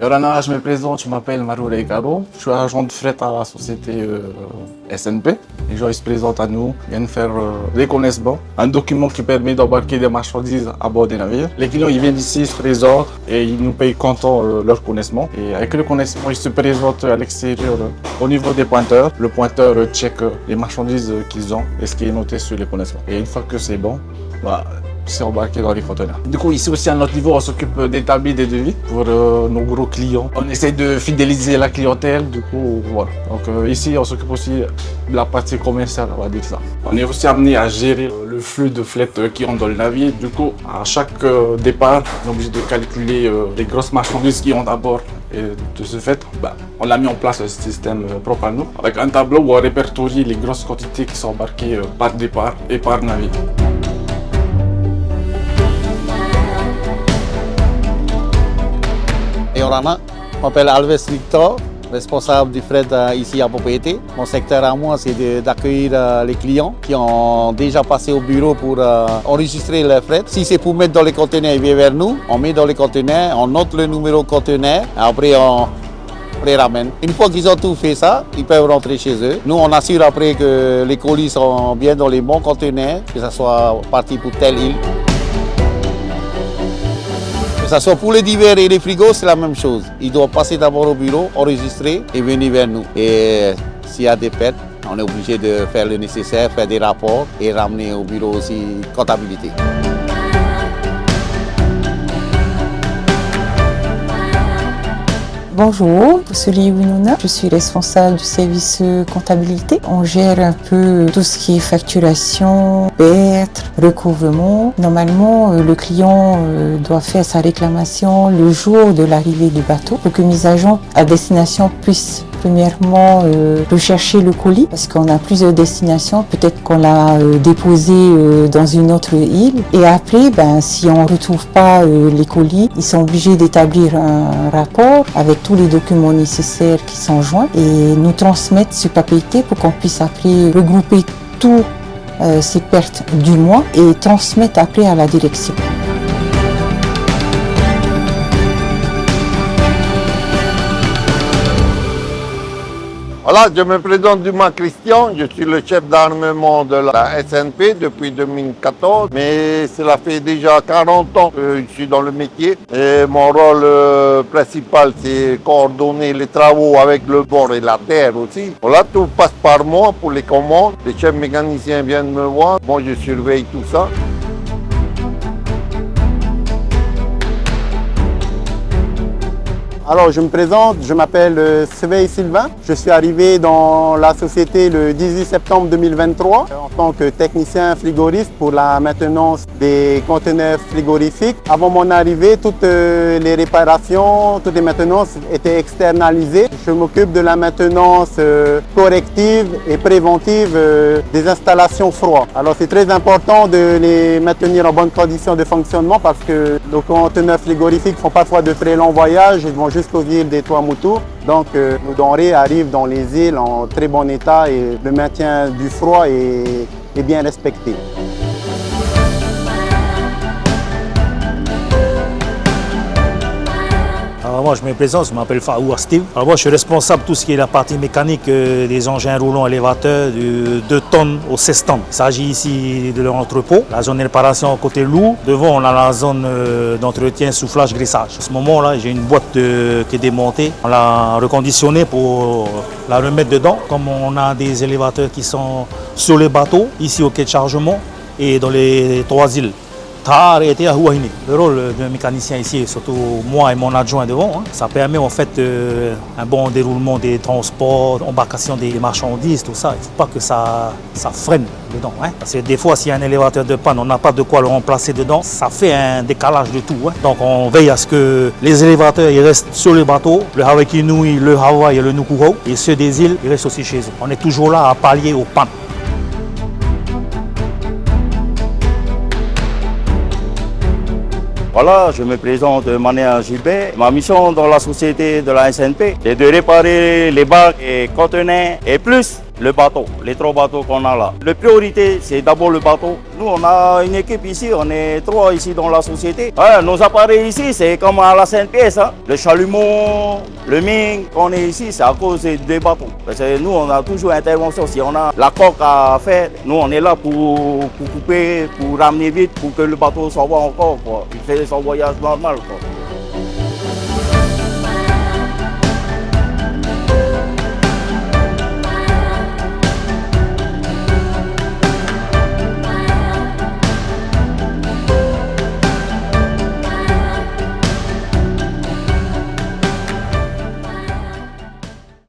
Rana, je me présente, je m'appelle Maroula Ekaro. Je suis agent de fret à la société SNP. Les gens ils se présentent à nous, ils viennent faire des connaissements, un document qui permet d'embarquer des marchandises à bord des navires. Les clients ils viennent ici, ils se présentent et ils nous payent comptant leur connaissement. Et avec le connaissement, ils se présentent à l'extérieur au niveau des pointeurs. Le pointeur check les marchandises qu'ils ont et ce qui est noté sur les connaissements. Et une fois que c'est bon, c'est embarqué dans les conteneurs. Du coup, ici aussi à notre niveau, on s'occupe d'établir des devis pour nos gros clients. On essaie de fidéliser la clientèle, du coup, voilà. Donc ici, on s'occupe aussi de la partie commerciale, on va dire ça. On est aussi amené à gérer le flux de fret qui rentre dans le navire. Du coup, à chaque départ, on est obligé de calculer les grosses marchandises qui rentrent à bord. Et de ce fait, on a mis en place un système propre à nous, avec un tableau où on répertorie les grosses quantités qui sont embarquées par départ et par navire. Yorana, je m'appelle Alves Victor, responsable du fret ici à Propriété. Mon secteur à moi, c'est d'accueillir les clients qui ont déjà passé au bureau pour enregistrer le fret. Si c'est pour mettre dans les conteneurs, ils viennent vers nous. On met dans les conteneurs, on note le numéro conteneur, après on les ramène. Une fois qu'ils ont tout fait ça, ils peuvent rentrer chez eux. Nous, on assure après que les colis sont bien dans les bons conteneurs, que ce soit parti pour telle île. Que ce soit pour les divers et les frigos, c'est la même chose. Ils doivent passer d'abord au bureau, enregistrer et venir vers nous. Et s'il y a des pertes, on est obligé de faire le nécessaire, faire des rapports et ramener au bureau aussi comptabilité. Bonjour, Souli Winona, je suis responsable du service comptabilité. On gère un peu tout ce qui est facturation, perte, recouvrement. Normalement, le client doit faire sa réclamation le jour de l'arrivée du bateau pour que mes agents à destination puissent premièrement rechercher le colis parce qu'on a plusieurs destinations. Peut-être qu'on l'a déposé dans une autre île. Et après, si on ne retrouve pas les colis, ils sont obligés d'établir un rapport avec tous les documents nécessaires qui sont joints et nous transmettre ce papier pour qu'on puisse après regrouper toutes ces pertes du mois et transmettre après à la direction. Voilà, je me présente du nom Christian, je suis le chef d'armement de la SNP depuis 2014, mais cela fait déjà 40 ans que je suis dans le métier et mon rôle principal c'est coordonner les travaux avec le bord et la terre aussi. Voilà, tout passe par moi pour les commandes, les chefs mécaniciens viennent me voir, moi je surveille tout ça. Alors, je me présente, je m'appelle Sveil Sylvain. Je suis arrivé dans la société le 18 septembre 2023 en tant que technicien frigoriste pour la maintenance des conteneurs frigorifiques. Avant mon arrivée, toutes les réparations, toutes les maintenances étaient externalisées. Je m'occupe de la maintenance corrective et préventive des installations froides. Alors, c'est très important de les maintenir en bonne condition de fonctionnement parce que nos conteneurs frigorifiques font parfois de très longs voyages. Ils vont jusqu'aux îles des Tuamotu. Donc nos denrées arrivent dans les îles en très bon état et le maintien du froid est bien respecté. Alors moi je me présente, je m'appelle Faoua Steve. Alors moi je suis responsable de tout ce qui est la partie mécanique des engins roulants élévateurs de 2 tonnes aux 16 tonnes. Il s'agit ici de leur entrepôt, la zone de réparation côté lourd. Devant on a la zone d'entretien, soufflage, graissage. À ce moment-là j'ai une boîte qui est démontée. On l'a reconditionnée pour la remettre dedans. Comme on a des élévateurs qui sont sur les bateaux, ici au quai de chargement et dans les 3 îles. Le rôle d'un mécanicien ici, surtout moi et mon adjoint devant, ça permet en fait un bon déroulement des transports, embarcation des marchandises, tout ça. Il ne faut pas que ça freine dedans. Parce que des fois, s'il y a un élévateur de panne, on n'a pas de quoi le remplacer dedans, ça fait un décalage de tout. Donc on veille à ce que les élévateurs ils restent sur le bateau, le Hawaii Kinui, le Hawaii et le Nukuho, et ceux des îles, ils restent aussi chez eux. On est toujours là à pallier aux pannes. Voilà, je me présente Manéa Gilbert. Ma mission dans la société de la SNP est de réparer les bacs et conteneurs et plus le bateau, les 3 bateaux qu'on a là. La priorité, c'est d'abord le bateau. Nous, on a une équipe ici, on est 3 ici dans la société. Nos appareils ici, c'est comme à la Sainte-Pièce. Hein. Le chalumeau, le ming, qu'on est ici, c'est à cause des bateaux. Parce que nous, on a toujours intervention. Si on a la coque à faire, nous, on est là pour couper, pour ramener vite, pour que le bateau s'envoie encore. Quoi. Il fait son voyage normal. Quoi.